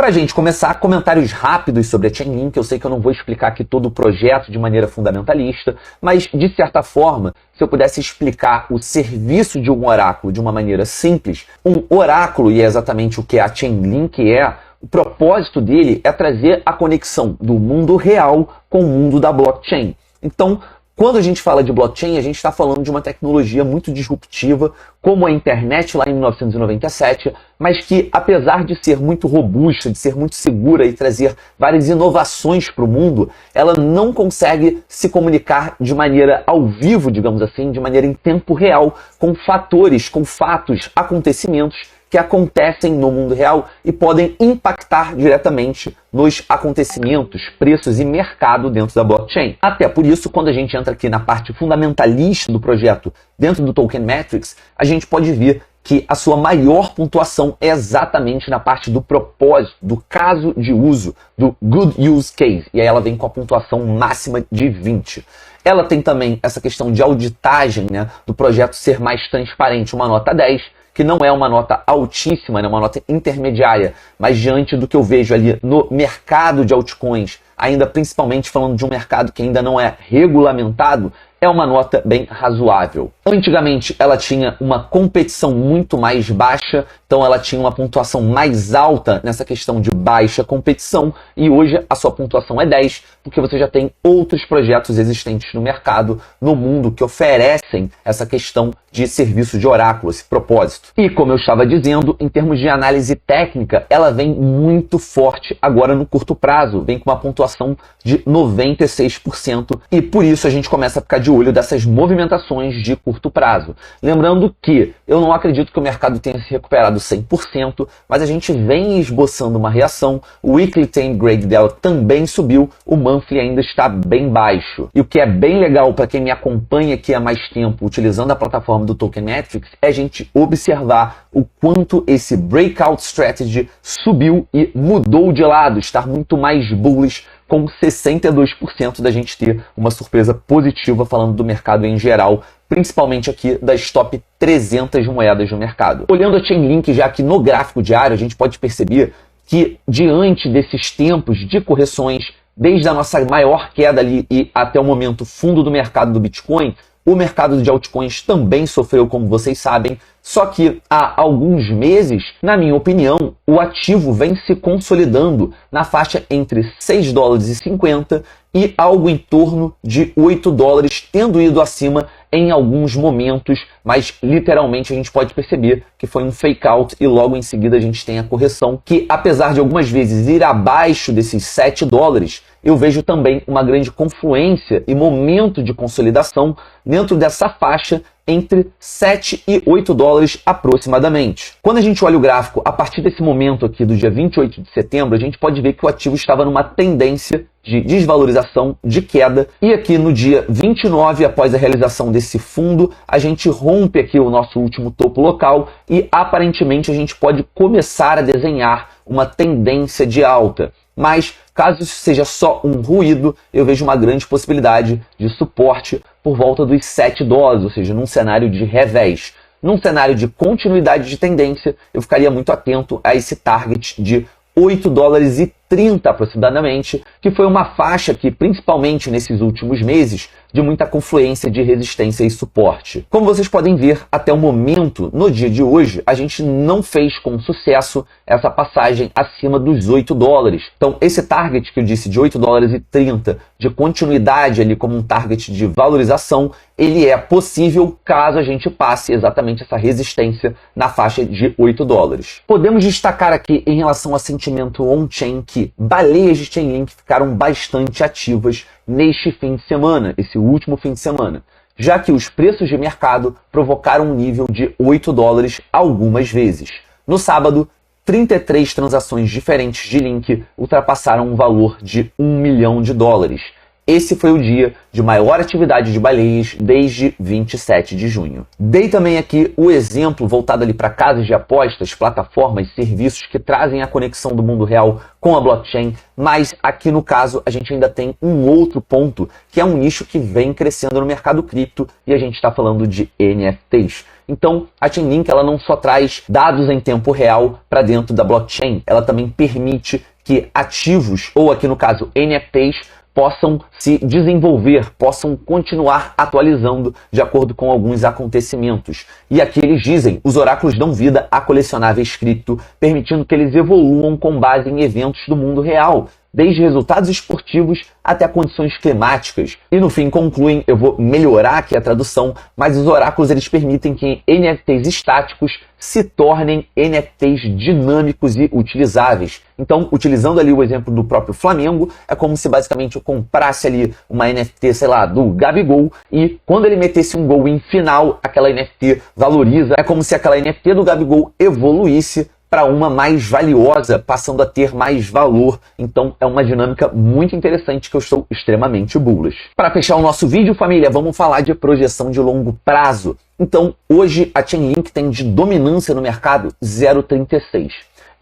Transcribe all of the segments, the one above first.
Pra gente começar, comentários rápidos sobre a Chainlink. Eu sei que eu não vou explicar aqui todo o projeto de maneira fundamentalista, mas, de certa forma, se eu pudesse explicar o serviço de um oráculo de uma maneira simples, um oráculo, e é exatamente o que a Chainlink é, o propósito dele é trazer a conexão do mundo real com o mundo da blockchain. Então, quando a gente fala de blockchain, a gente está falando de uma tecnologia muito disruptiva, como a internet lá em 1997, mas que, apesar de ser muito robusta, de ser muito segura e trazer várias inovações para o mundo, ela não consegue se comunicar de maneira ao vivo, digamos assim, de maneira em tempo real, com fatores, com fatos, acontecimentos que acontecem no mundo real e podem impactar diretamente nos acontecimentos, preços e mercado dentro da blockchain. Até por isso, quando a gente entra aqui na parte fundamentalista do projeto dentro do Token Metrics, a gente pode ver que a sua maior pontuação é exatamente na parte do propósito, do caso de uso, do Good Use Case. E aí ela vem com a pontuação máxima de 20. Ela tem também essa questão de auditagem, né, do projeto ser mais transparente, uma nota 10, que não é uma nota altíssima, né, uma nota intermediária, mas diante do que eu vejo ali no mercado de altcoins, ainda principalmente falando de um mercado que ainda não é regulamentado, é uma nota bem razoável. Antigamente ela tinha uma competição muito mais baixa, então ela tinha uma pontuação mais alta nessa questão de baixa competição, e hoje a sua pontuação é 10, porque você já tem outros projetos existentes no mercado, no mundo, que oferecem essa questão de serviço de oráculo, esse propósito. E como eu estava dizendo, em termos de análise técnica, ela vem muito forte agora no curto prazo, vem com uma pontuação de 96%, e por isso a gente começa a ficar de olho dessas movimentações de curto prazo. Lembrando que eu não acredito que o mercado tenha se recuperado 100%, mas a gente vem esboçando uma reação, o Weekly Time Grade dela também subiu, o Monthly ainda está bem baixo. E o que é bem legal para quem me acompanha aqui há mais tempo, utilizando a plataforma do Token Metrics, é a gente observar o quanto esse Breakout Strategy subiu e mudou de lado, estar muito mais bullish, com 62% da gente ter uma surpresa positiva falando do mercado em geral, principalmente aqui das top 300 moedas do mercado. Olhando a Chainlink já aqui no gráfico diário, a gente pode perceber que diante desses tempos de correções, desde a nossa maior queda ali e até o momento fundo do mercado do Bitcoin, o mercado de altcoins também sofreu, como vocês sabem, só que há alguns meses, na minha opinião, o ativo vem se consolidando na faixa entre 6 dólares e 50 e algo em torno de 8 dólares, tendo ido acima em alguns momentos, mas literalmente a gente pode perceber que foi um fake out e logo em seguida a gente tem a correção, que apesar de algumas vezes ir abaixo desses 7 dólares, eu vejo também uma grande confluência e momento de consolidação dentro dessa faixa entre 7 e 8 dólares aproximadamente. Quando a gente olha o gráfico, a partir desse momento aqui do dia 28 de setembro, a gente pode ver que o ativo estava numa tendência de desvalorização, de queda, e aqui no dia 29, após a realização desse fundo, a gente rompe aqui o nosso último topo local e aparentemente a gente pode começar a desenhar uma tendência de alta. Mas, caso isso seja só um ruído, eu vejo uma grande possibilidade de suporte por volta dos 7 dólares, ou seja, num cenário de revés. Num cenário de continuidade de tendência, eu ficaria muito atento a esse target de 8 dólares e 30 aproximadamente, que foi uma faixa que, principalmente nesses últimos meses, de muita confluência de resistência e suporte. Como vocês podem ver, até o momento, no dia de hoje, a gente não fez com sucesso essa passagem acima dos 8 dólares. Então, esse target que eu disse de 8 dólares e 30, de continuidade ali como um target de valorização, ele é possível caso a gente passe exatamente essa resistência na faixa de 8 dólares. Podemos destacar aqui em relação a sentimento on-chain que baleias de Chainlink ficaram bastante ativas neste fim de semana, esse último fim de semana, já que os preços de mercado provocaram um nível de 8 dólares algumas vezes. No sábado, 33 transações diferentes de Link ultrapassaram um valor de 1 milhão de dólares. Esse foi o dia de maior atividade de baleias desde 27 de junho. Dei também aqui o exemplo voltado ali para casas de apostas, plataformas, serviços que trazem a conexão do mundo real com a blockchain, mas aqui no caso a gente ainda tem um outro ponto, que é um nicho que vem crescendo no mercado cripto, e a gente está falando de NFTs. Então, a Chainlink ela não só traz dados em tempo real para dentro da blockchain, ela também permite que ativos, ou aqui no caso NFTs, possam se desenvolver, possam continuar atualizando de acordo com alguns acontecimentos. E aqui eles dizem, os oráculos dão vida a colecionáveis cripto, permitindo que eles evoluam com base em eventos do mundo real, desde resultados esportivos até condições climáticas. E no fim concluem, eu vou melhorar aqui a tradução, mas os oráculos eles permitem que NFTs estáticos se tornem NFTs dinâmicos e utilizáveis. Então, utilizando ali o exemplo do próprio Flamengo, é como se basicamente eu comprasse ali uma NFT, sei lá, do Gabigol, e quando ele metesse um gol em final, aquela NFT valoriza. É como se aquela NFT do Gabigol evoluísse para uma mais valiosa, passando a ter mais valor. Então é uma dinâmica muito interessante que eu estou extremamente bullish. Para fechar o nosso vídeo, família, vamos falar de projeção de longo prazo. Então hoje a Chainlink tem de dominância no mercado 0,36.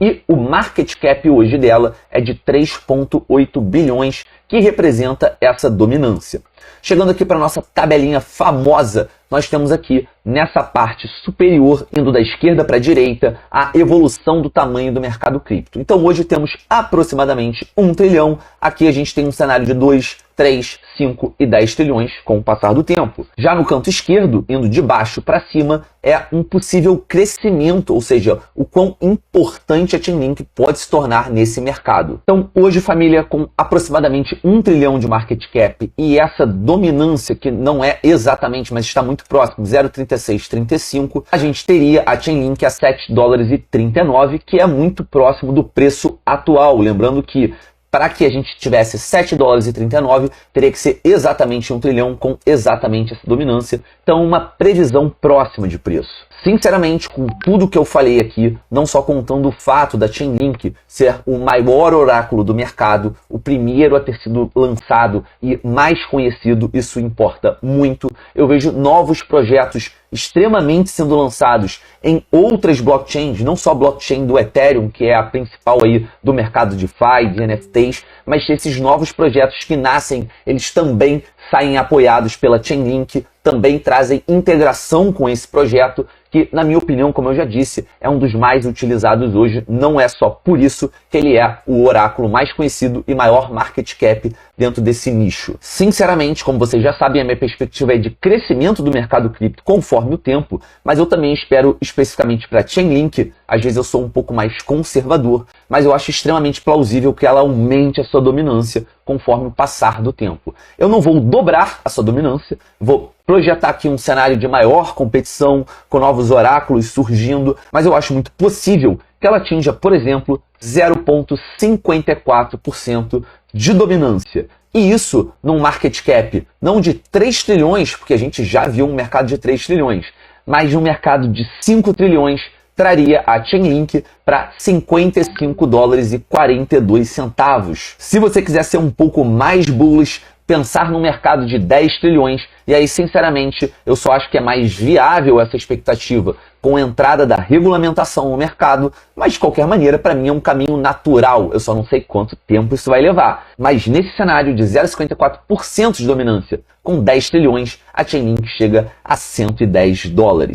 E o market cap hoje dela é de 3,8 bilhões, que representa essa dominância. Chegando aqui para a nossa tabelinha famosa, nós temos aqui, nessa parte superior, indo da esquerda para a direita, a evolução do tamanho do mercado cripto. Então hoje temos aproximadamente 1 trilhão, aqui a gente tem um cenário de 2, 3, 5 e 10 trilhões com o passar do tempo. Já no canto esquerdo, indo de baixo para cima, é um possível crescimento, ou seja, o quão importante a Chainlink pode se tornar nesse mercado. Então hoje, família, com aproximadamente 1 trilhão de market cap e essa dominância, que não é exatamente, mas está muito próximo, 0,3635, a gente teria a Chainlink a 7 dólares e 39, que é muito próximo do preço atual. Lembrando que para que a gente tivesse 7 dólares e 39, teria que ser exatamente 1 trilhão com exatamente essa dominância. Então, uma previsão próxima de preço. Sinceramente, com tudo que eu falei aqui, não só contando o fato da Chainlink ser o maior oráculo do mercado, o primeiro a ter sido lançado e mais conhecido, isso importa muito. Eu vejo novos projetos extremamente sendo lançados em outras blockchains, não só a blockchain do Ethereum, que é a principal aí do mercado DeFi, de NFTs, mas esses novos projetos que nascem, eles também saem apoiados pela Chainlink, também trazem integração com esse projeto, que, na minha opinião, como eu já disse, é um dos mais utilizados hoje. Não é só por isso que ele é o oráculo mais conhecido e maior market cap dentro desse nicho. Sinceramente, como vocês já sabem, a minha perspectiva é de crescimento do mercado cripto conforme o tempo, mas eu também espero especificamente para a Chainlink, às vezes eu sou um pouco mais conservador, mas eu acho extremamente plausível que ela aumente a sua dominância conforme o passar do tempo. Eu não vou dobrar a sua dominância, vou projetar aqui um cenário de maior competição, com novos oráculos surgindo, mas eu acho muito possível que ela atinja, por exemplo, 0,54% de dominância. E isso num market cap não de 3 trilhões, porque a gente já viu um mercado de 3 trilhões, mas de um mercado de 5 trilhões, traria a Chainlink para 55 dólares e 42 centavos. Se você quiser ser um pouco mais bullish, pensar num mercado de 10 trilhões, e aí, sinceramente, eu só acho que é mais viável essa expectativa com a entrada da regulamentação no mercado, mas de qualquer maneira, para mim é um caminho natural. Eu só não sei quanto tempo isso vai levar. Mas nesse cenário de 0,54% de dominância, com 10 trilhões, a Chainlink chega a 110 dólares.